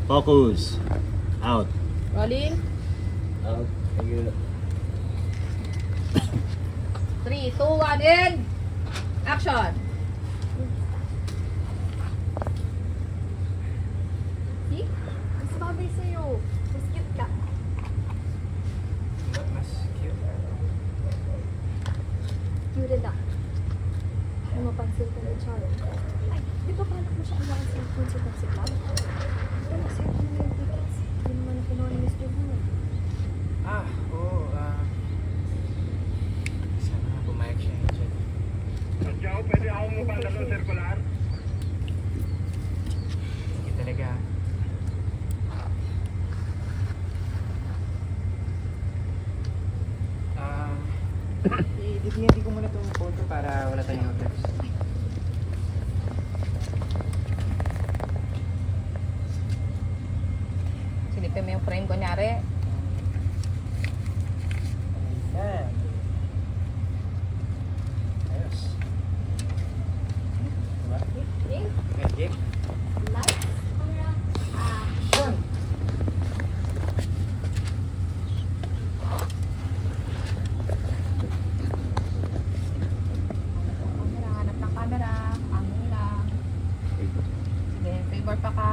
Focus. Out. Rolling. Out. Thank you. 3, 2, 1, and action. See? Mas bagay sa'yo. Mas cute ka. Ba't mas cute? Cute na. Ano mapansin ko ni Charo? Ay, di ba balak mo siya iwakan sa concert ng si Club? Pero kasi ako na yung tickets. Hindi naman ako kinuha ni Miss Devon. Ah, oo. Sana nga pumayag siya, Angel. Diyaw, pwede ako mo ba ng circular? Sige talaga. Hindi ko muna itong photo para wala tayong others. Silipin mo yung frame, kunyari. Ayan. Ayos. Diba? Okay? Okay. Lights, camera, action! Camera, hanap ng camera. Angin lang. Sige, favor pa ka.